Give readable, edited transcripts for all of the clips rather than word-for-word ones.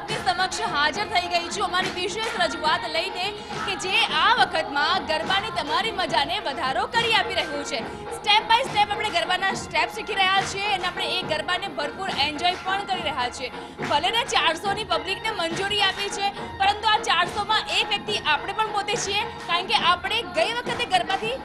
આપની સમક્ષ હાજર થઈ ગઈ છું અમારી વિશેષ રજૂઆત લઈને કે જે આ વખતમાં ગરબાની તમારી મજાને વધારો કરી આપી રહ્યું છે। સ્ટેપ બાય સ્ટેપ આપણે ગરબાના સ્ટેપ શીખી રહ્યા છીએ અને આપણે એ ગરબાને ભરપૂર એન્જોય પણ કરી રહ્યા છીએ। ભલે ને 400ની પબ્લિકને મંજૂરી આપી છે, પરંતુ આ 400માં એક વ્યક્તિ આપણે પણ પોતે છીએ, કારણ કે આપણે ગઈ વખતે ગરબાથી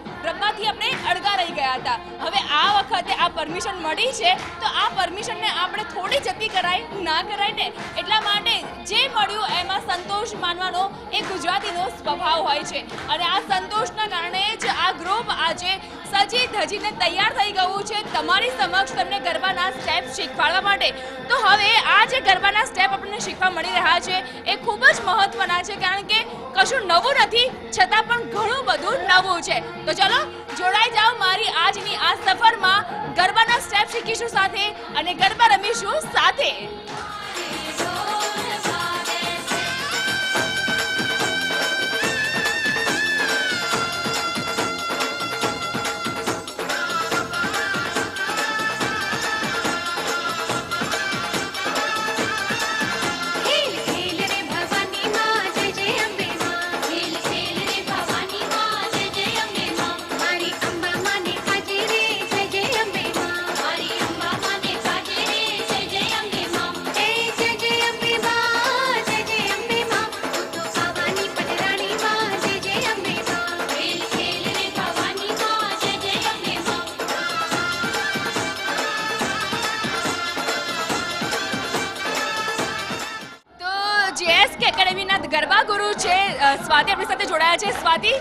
આપણે અડગા રહી ગયા હતા। હવે આ વખતે આ પરમિશન મળી છે તો આ પરમિશનને આપણે થોડી જતી કરાય ના કરાય ને, એટલા માટે જે મળ્યું એમાં સંતોષ માનવાનો એ ગુજરાતીનો સ્વભાવ હોય છે અને આ સંતોષના કારણે જ આ ગ્રુપ આજે સજી ધજીને તૈયાર થઈ ગયું છે તમારી સમક્ષ તમને ગરબાના સ્ટેપ શીખવાડવા માટે। તો હવે આ જે ગરબાના સ્ટેપ આપણને શીખવા મળી રહ્યા છે એ ખૂબ જ મહત્વના છે, કારણ કે કશું નવું નથી છતાં પણ ઘણું બધું નવું છે। તો ચલો જોડાઈ જાઓ મારી આજની આ સફરમાં, ગરબાના સ્ટેપ શીખીશું સાથે અને ગરબા રમીશું સાથે। જેએસકે એકેડેમીના ગરબા ગુરુ છે સ્વાતિ આપણી સાથે જોડાયા છે। સ્વાતિ,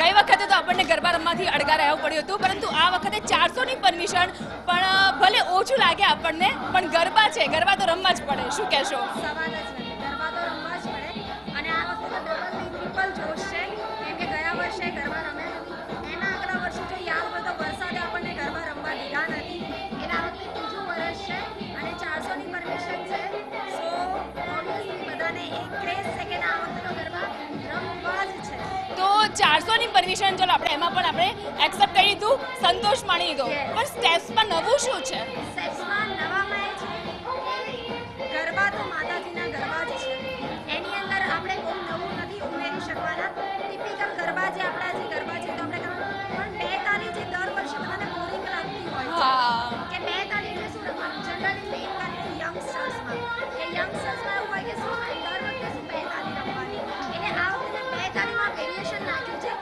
ગઈ વખતે તો આપણને ગરબા રમવાથી અડગા રહેવું પડ્યું હતું, પરંતુ આ વખતે 400ની પરમિશન પણ ભલે ઓછું લાગે આપણને, પણ ગરબા છે, ગરબા તો રમવા જ પડે, શું કહેશો? સવાલ જ નથી, ગરબા તો રમવા જ પડે અને આ વખતે તો ડબલ ટ્રિપલ જોશ છે, કેમ કે ગયા વર્ષે ગરબા રમે નથી, એના આગલા વર્ષે જો યાદ હોય તો વરસાદે આપણને ગરબા રમવા દીધા નથી, એટલે આ વખતે ત્રીજું વર્ષ છે અને 400ની પરમિશન છે। સો ઓબ્વિયસલી બધાને એક ક્રેઝ છે કે આ વખતે તો ગરબા રમવા જ છે। તો 400ની પરમિશન ચલો આપણે એમાં પણ આપણે એક્સેપ્ટ કરી દીધું, સંતોષ માણી લીધો, પણ સ્ટેપ્સમાં નવું શું છે? સ્ટેપ્સમાં નવામાં એ છે કે ગરબા તો માતાજીના ગરબા જ છે, એની અંદર આપણે કોઈ નવું નથી ઉમેરી શકવાના। ટિપિકલ ગરબા જે આપણા જે ગરબા છે તો આપણે પણ બે તાલી જે દર વર્ષે બધાને બોરિંગ લાગતી હોય છે કે બે તાલી એટલે શું રમવાનું, જનરલી મેઇન વાત છે યંગસ્ટર્સમાં કે યંગસ્ટર્સમાં એવું હોય કે શું દર વખતે શું બે તાલી રમવાની, એટલે આ વખતે બે તાલીમાં વેરિએશન નાખ્યું છે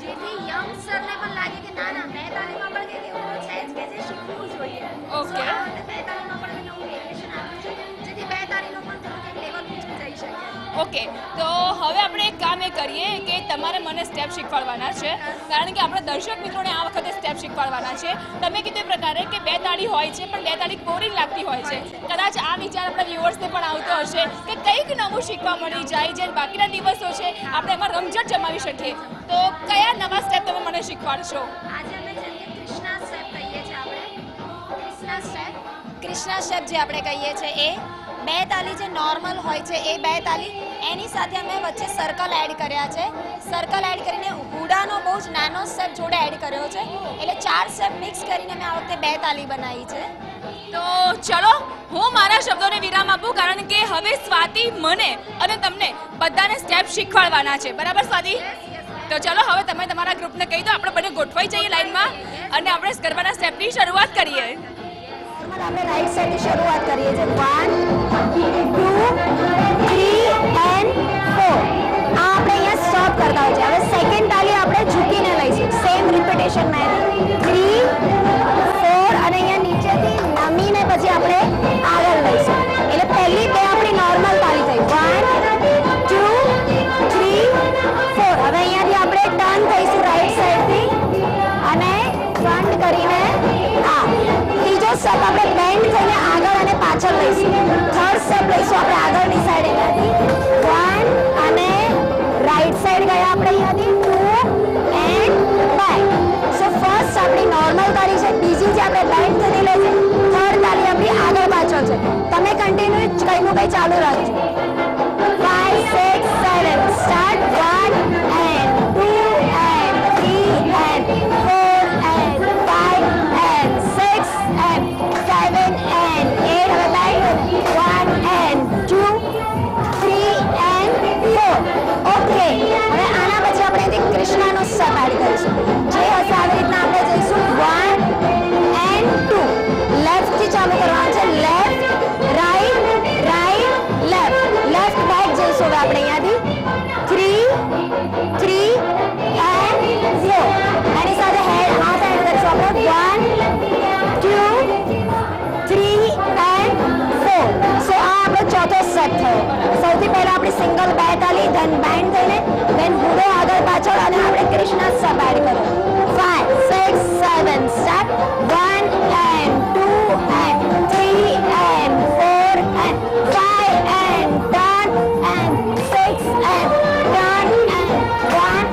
જેથી યંગસ્ટરને પણ લાગે કે ના ના બે તાલીમાં પણ કંઈક એવું છે જ કે જે શીખવું જોઈએ। ઓકે, આ વખતે બે તાલીમાં પણ નવું વેરિએશન આપ્યું છે જેથી બે તાલીનો પણ થોડુંક લેવલ ઊંચું જઈ શકે। ઓકે, તો હવે આપણે એક કામ એ કરીએ કે તમારે મને સ્ટેપ શીખવાડવાના છે, કારણ કે આપણે દર્શક મિત્રોને આ વખતે સ્ટેપ શીખવાડવાના છે। તમે કીધું એ પ્રકારે કે બે તાળી હોય છે પણ બે તાળી બોરિંગ લાગતી હોય છે, કદાચ આ વિચાર આપણા વ્યુઅર્સને પણ આવતો હશે કે કંઈક નવું શીખવા મળી જાય, જે બાકીના દિવસો છે આપણે એમાં રમઝટ જમાવી શકીએ, તો કયા નવા સ્ટેપ તમે મને શીખવાડશો? આજે અમે જઈએ કૃષ્ણા સ્ટેપ કહીએ છીએ આપણે, કૃષ્ણા સ્ટેપ જે આપણે કહીએ છીએ એ બે તાલી જે નોર્મલ હોય છે એ બે તાલી, એની સાથે અમે વચ્ચે સર્કલ એડ કર્યા છે, સર્કલ એડ કરીને હુડાનો બહુ જ નાનો સ્ટેપ જોડે એડ કર્યો છે, એટલે 4 સ્ટેપ મિક્સ કરીને અમે આ વખતે બે તાલી બનાવી છે। તો ચલો હું મારા શબ્દોને વિરામ આપું, કારણ કે હવે સ્વાતિ મને અને તમને બધાને સ્ટેપ શીખવાડવાના છે, બરાબર સ્વાતિ? તો ચલો હવે તમે તમારા ગ્રુપને કહી દો, આપણે બંને ગોઠવાઈ જઈએ લાઈનમાં અને આપણે ગરબાના સ્ટેપની શરૂઆત કરીએ। આપણે રાઈટ સાઈડથી શરૂઆત કરીએ છીએ, 1 2 3 and 4, આ આપણે અહીંયા સ્ટોપ કરતા હોય છે। હવે સેકન્ડ તાલી આપણે ઝૂકીને લઈશું, સેમ રિપીટેશનમાં 3 4 અને અહીંયા નીચેથી નમીને પછી આપણે આગળ લઈશું, એટલે પહેલી બે આપણી નોર્મલ તાલી થઈ, 1 2 3 4। હવે અહીંયાથી આપણે ટર્ન થઈશું રાઈટ સાઈડથી અને ફ્રન્ટ કરીને આ ત્રીજો સ્ટેપ આપણે બેન્ડ થઈને આગળ અને પાછળ લઈશું, થર્ડ સ્ટેપ લઈશું આપણે આગળની સાઈડ અહીંયાથી 1 અને રાઈટ સાઈડ ગયા આપણે અહીંયાથી 2 એન્ડ બેક। સો ફર્સ્ટ આપણી નોર્મલ તાલી છે, બીજી જે આપણે બેન્ડ થઈને લઈએ છીએ, થર્ડ તાલી આપણી આગળ પાછળ છે, તમે કન્ટિન્યુ કંઈનું કંઈ ચાલુ રાખજો। 5 6 7 start, 1 and 2 and 3 and 4 and 5 and 6 and 7 and 8, હવે બેક 1 and 2 સ્ટેપ એડ કરીશું. જે હશે આવી રીતના આપણે જઈશું 1 and 2. લેફ્ટ થી ચાલુ કરવાનું છે. Left right right left. Left back જઈશું હવે આપણે અહીંયાથી 3 and 4. એની સાથે હાથ એડ કરીશું આપણે 1 2 3 and 4. સો આ આપણો ચોથો સ્ટેપ થયો. સૌથી પહેલા આપણે સિંગલ બે તાલી, ધન બેન્ડ થઈને, ધન ઘોડો આગળ પાછળ અને આપણે કૃષ્ણ સ્ટેપ એડ કરો. 5 6 7 step 1 and 2 and 3 and 4 and 5 and turn and 6 and turn and 1.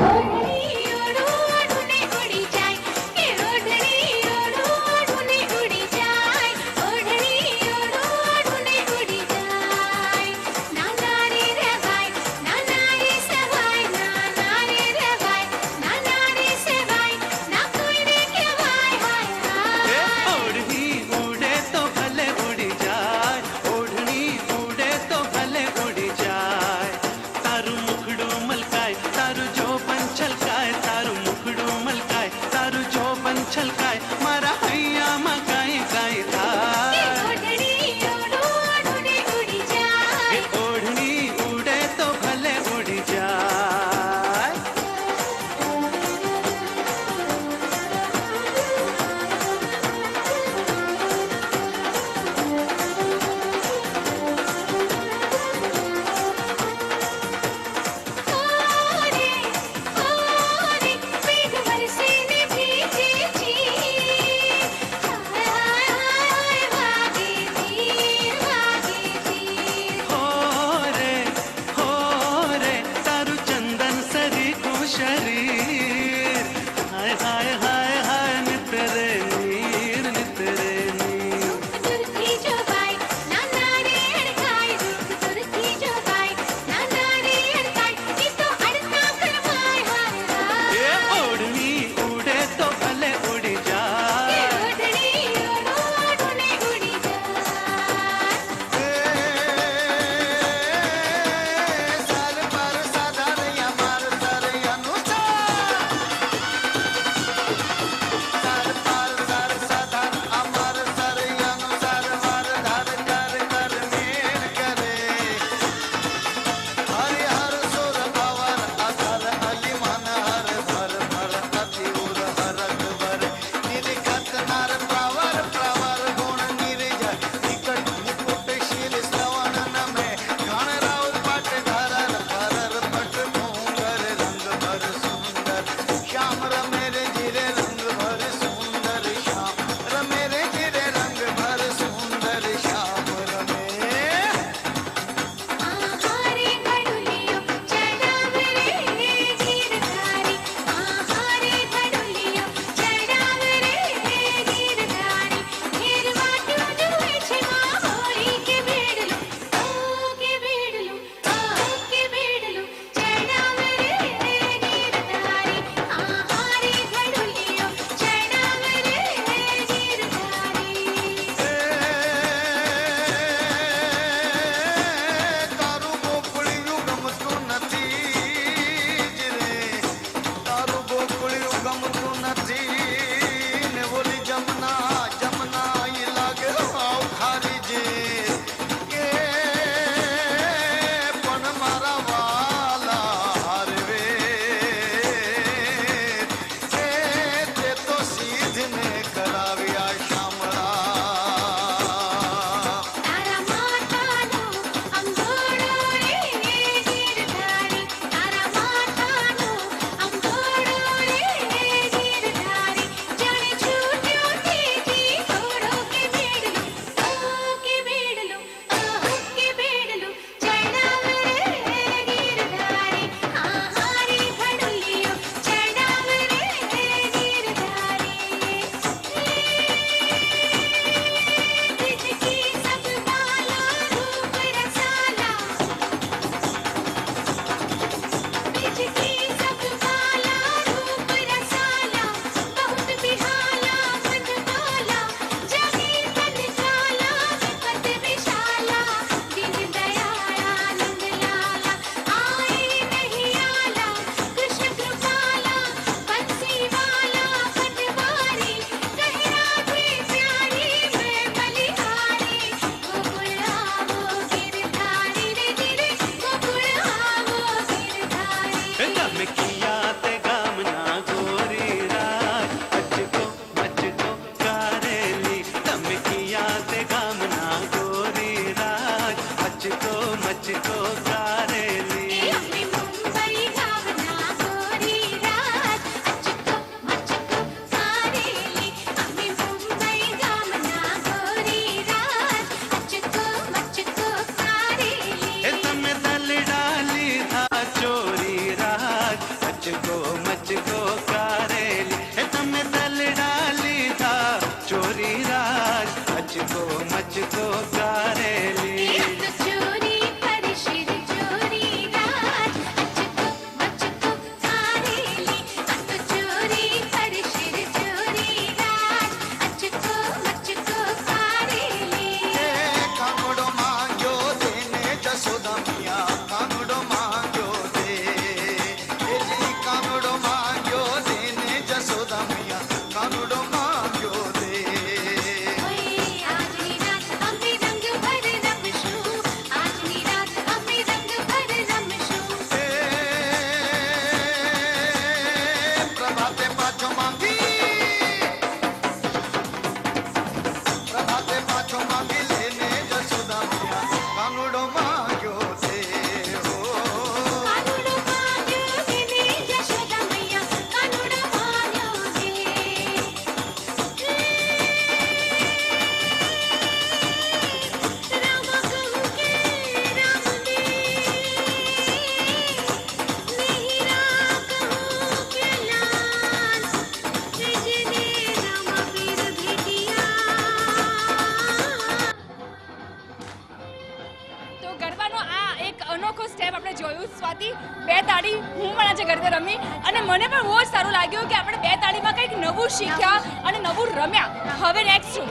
લાગ્યું કે આપણે 2 તાળીમાં કંઈક નવું શીખ્યા અને નવું રમ્યા. હવે નેક્સ્ટ શું?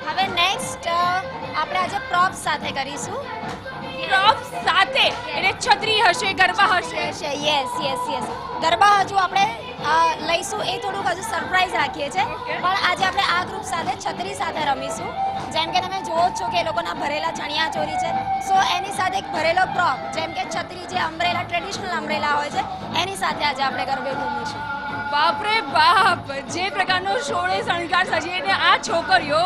હવે નેક્સ્ટ આપણે આજે પ્રોપ્સ સાથે કરીશું. પ્રોપ સાથે એટલે છત્રી હશે, ગરબા હશે. યસ ગરબા હજુ આપણે લઈશું, એ થોડુંક હજુ સરપ્રાઈઝ રાખીએ છીએ. પણ આજે આપણે આ ગ્રુપ સાથે છત્રી સાથે રમીશું. જેમ કે તમે જુઓ જ છો કે એ લોકોના ભરેલા ચણિયા ચોરી છે, સો એની સાથે એક ભરેલો પ્રોપ જેમ કે છત્રી, જે અમ્બ્રેલા ટ્રેડિશનલ અમ્બ્રેલા હોય છે, એની સાથે આજે આપણે ગરબે ઘૂમીશું. બાપરે બાપ, જે પ્રકારનો શોળે શણગાર સજીને આ છોકરીઓ,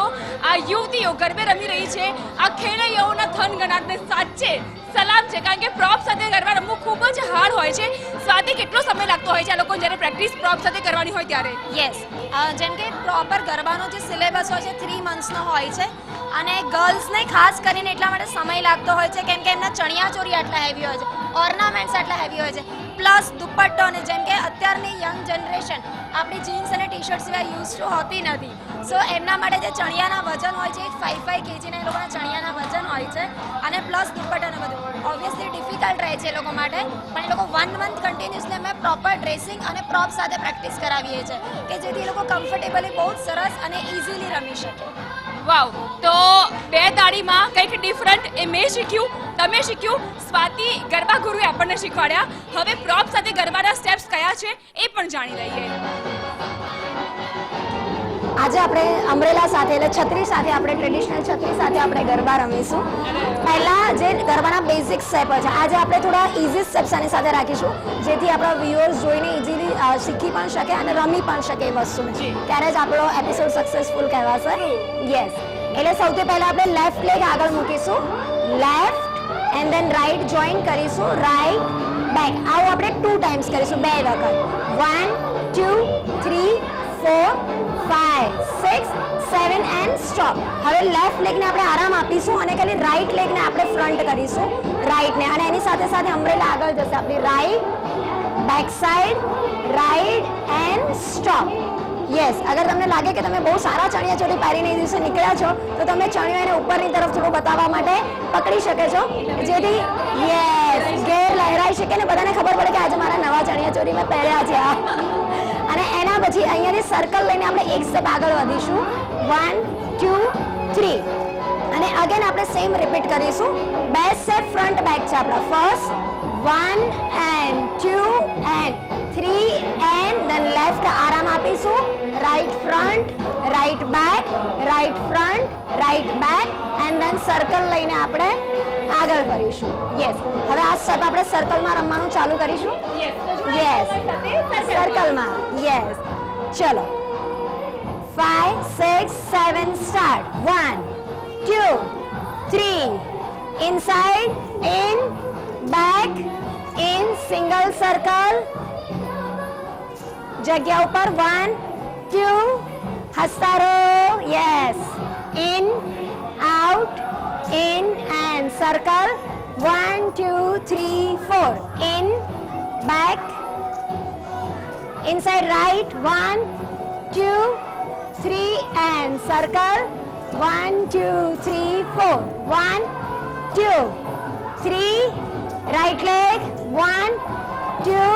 આ યુવતીઓ ગરબે રમી રહી છે, આ ખેલૈયાઓના થન ગણાતને સાચે સલામ છે. કારણ કે પ્રોપ સાથે ગરબા રમવું ખૂબ જ હાર્ડ હોય છે. સ્વાતિ, કેટલો સમય લાગતો હોય છે આ લોકો જ્યારે પ્રેક્ટિસ પ્રોપ સાથે કરવાની હોય ત્યારે? યસ, જેમ કે પ્રોપર ગરબાનો જે સિલેબસ હોય છે 3 મંથ્સનો હોય છે, અને ગર્લ્સને ખાસ કરીને એટલા માટે સમય લાગતો હોય છે કેમ કે એમના ચણિયાચોરી આટલા હેવી હોય છે, ઓર્નામેન્ટ્સ આટલા હેવી હોય છે, પ્લસ દુપટ્ટો, ને જેમ કે અત્યારની યંગ જનરેશન આપણી જીન્સ અને ટી શર્ટ સિવાય યુઝ ટુ હોતી નથી. સો એમના માટે જે ચણિયાના વજન હોય છે એ 5 kg એ લોકોના ચણિયાના વજન હોય છે, અને પ્લસ દુપટ્ટાને બધું ઓબ્વિયસલી ડિફિકલ્ટ રહે છે એ લોકો માટે. પણ એ લોકો 1 મંથ કન્ટિન્યુઅસલી અમે પ્રોપર ડ્રેસિંગ અને પ્રોપ સાથે પ્રેક્ટિસ કરાવીએ છીએ કે જેથી એ લોકો કમ્ફર્ટેબલી બહુ જ સરસ અને ઇઝીલી રમી શકે. વાવ, તો 2 તાળીમાં કંઈક ડિફરન્ટ એ મેં શીખ્યું, તમે શીખ્યું, સ્વાતિ ગરબા ગુરુએ આપણને શીખવાડ્યા. હવે પ્રોપ સાથે ગરબાના સ્ટેપ્સ કયા છે એ પણ જાણી લઈએ. આજે આપણે અમ્બ્રેલા સાથે એટલે છત્રી સાથે આપણે ટ્રેડિશનલ છત્રી સાથે આપણે ગરબા રમીશું. પહેલા જે ગરબાના બેઝિક સ્ટેપ છે આજે આપણે થોડા ઇઝી સ્ટેપ્સ આની સાથે રાખીશું, જેથી આપણા વ્યુઅર્સ જોઈને ઇઝીલી શીખી પણ શકે અને રમી પણ શકે એ વસ્તુને. ત્યારે જ આપણો એપિસોડ સક્સેસફુલ કહેવાશે. યસ, એટલે સૌથી પહેલા આપણે લેફ્ટ લેગ આગળ મૂકીશું, left and then right join કરીશું, રાઈટ બેક. આવું આપણે 2 ટાઈમ્સ કરીશું, 2 વખત. 1 2 3 4 5 6 7 એન્ડ સ્ટોપ. હવે લેફ્ટ લેગને આપણે આરામ આપીશું અને ખાલી રાઈટ લેગને આપણે ફ્રન્ટ કરીશું, રાઈટને, અને એની સાથે સાથે અમ્બ્રેલા આગળ જશે આપણી. Right, back side, right and stop. Yes, અગર તમને લાગે કે તમે બહુ સારા ચણિયાચોળી પહેરીને એ દિવસે નીકળ્યા છો તો તમે ચણિયો એને ઉપરની તરફ થોડું બતાવવા માટે પકડી શકે છો, જેથી યસ ઘેર લહેરાઈ શકે ને બધાને ખબર પડે કે આજે મારા નવા ચણિયાચોળી મેં પહેર્યા છે આ. અને એના પછી અહીંયાથી સર્કલ લઈને આપણે એક સ્ટેપ આગળ વધીશું, 1 2 3, અને અગેન આપણે સેમ રિપીટ કરીશું. 2 સ્ટેપ ફ્રન્ટ બેક છે આપણા. First 1 and 2 and 3 and then left આરામ આપીશું, right front, right back, right front, right back and then circle લઈને આપણે આગળ કરીશું. યસ, હવે આ સ્ટેપ આપણે સર્કલમાં રમવાનું ચાલુ કરીશું. યસ, સર્કલમાં. યસ, ચલો 5 6 7 start. 1 2 3 inside, in, back, in, single circle, જગ્યા ઉપર 1 2, હસતા રહો. Yes, in, out, in and circle, 1 2 3 4, in, back, inside right, 1 2 3 and circle, 1 2 3 4, 1 2 3, right leg, 1 2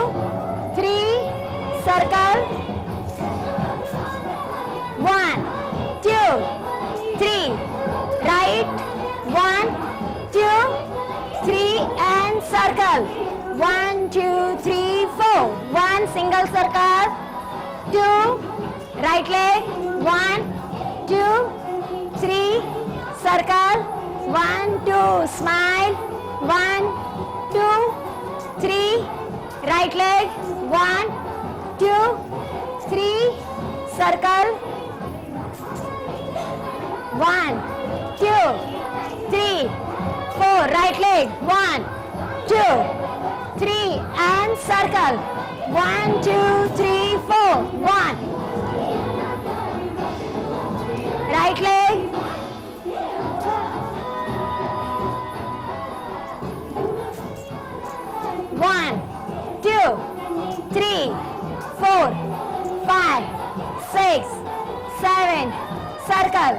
3, circle, 1 2 3, right, 1 2 3 and circle, 1 2 3 4, 1 single circle, 2 right leg, 1 2 3 circle, 1 2 smile, 1 2 3 right leg, 1 2 3 circle, 1 2 3 4, right leg, 1 2 3 and circle, 1 2 3 4, 1 right leg, 1 2 3 4 5 6 7, circle,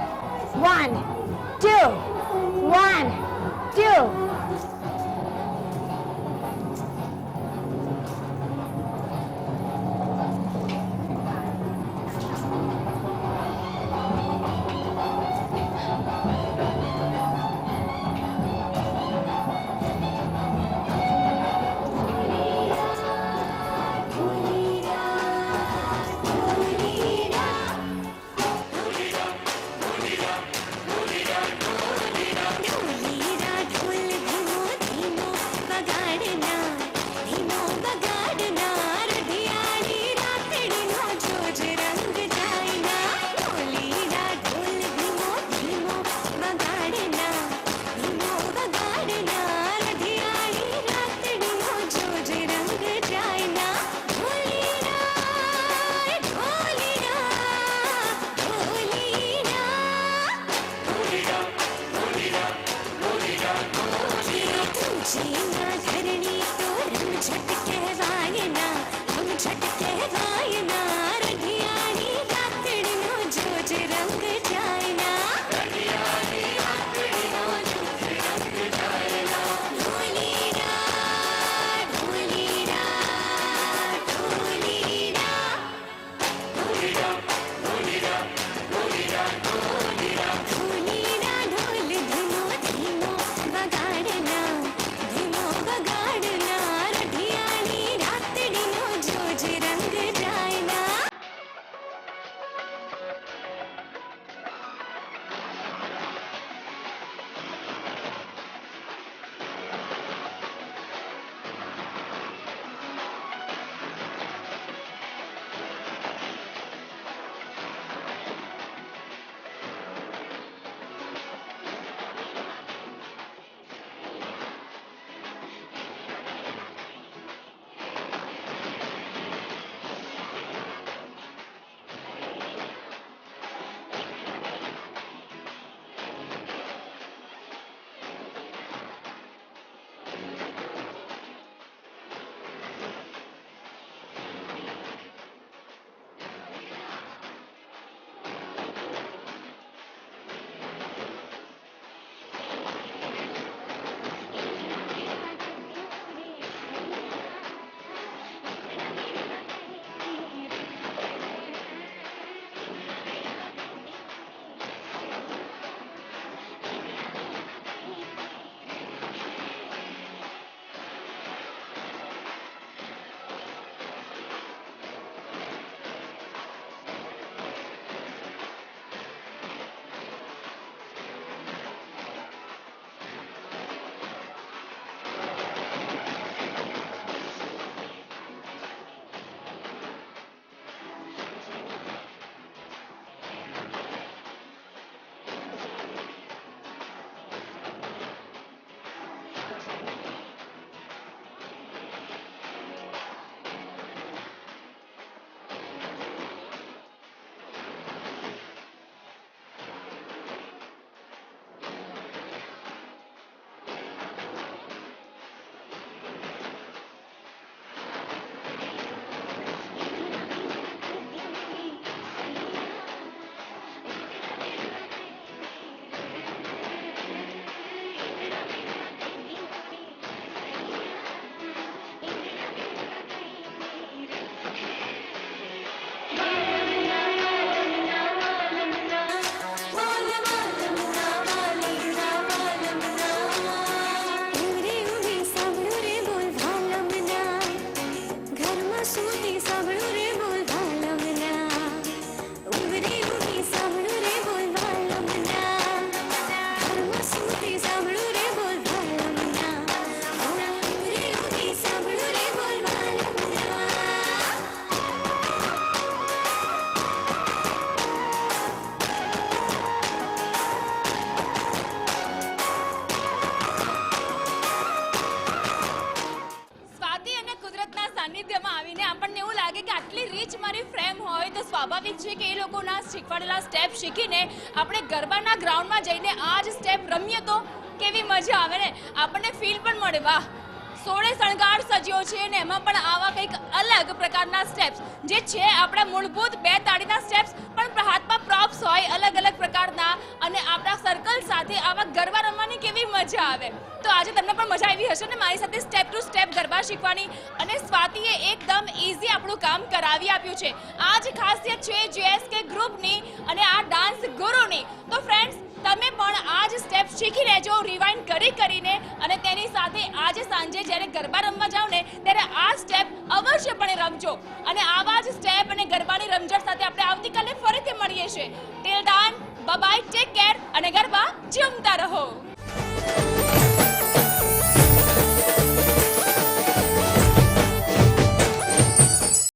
1 2 1 2, સ્વાભાવિક છે કે એ લોકોના શીખવાડેલા step શીખીને આપણે ગરબાના ગ્રાઉન્ડમાં જઈને આ જ સ્ટેપ રમીએ તો કેવી મજા આવે ને, આપણને ફીલ પણ મળે. વાહ, સોળે શણગાર સજ્યો છે ને એમાં પણ આવા કંઈક અલગ પ્રકારના સ્ટેપ્સ જે છે આપણા મૂળભૂત બે તાળીના સ્ટેપ્સ, પણ હાથમાં પ્રોપ્સ હોય અલગ અલગ પ્રકારના, અને આપણા સર્કલ સાથે આવા ગરબા રમવાની કેવી મજા આવે. તો આજે તમને પણ મજા આવી હશે ને મારી સાથે સ્ટેપ ટુ સ્ટેપ ગરબા શીખવાની. અને સ્વાતિએ એકદમ ઇઝી આપણું કામ કરાવી આપ્યું છે. આ જ ખાસિયત છે JSK ગ્રુપની અને આ ડાન્સ ગુરુની. તો ફ્રેન્ડ્સ, તમે પણ આ જ સ્ટેપ શીખી લેજો રિવાઇન્ડ કરીને, અને તેની સાથે આજે સાંજે જ્યારે ગરબા રમવા જાઓ ને ત્યારે આ સ્ટેપ અવશ્યપણે રમજો. અને આવા જ સ્ટેપ અને ગરબાની રમઝટ સાથે આપણે આવતીકાલે ફરીથી મળીએ છીએ. Till then, bye bye, take care, અને ગરબા જમતા રહો.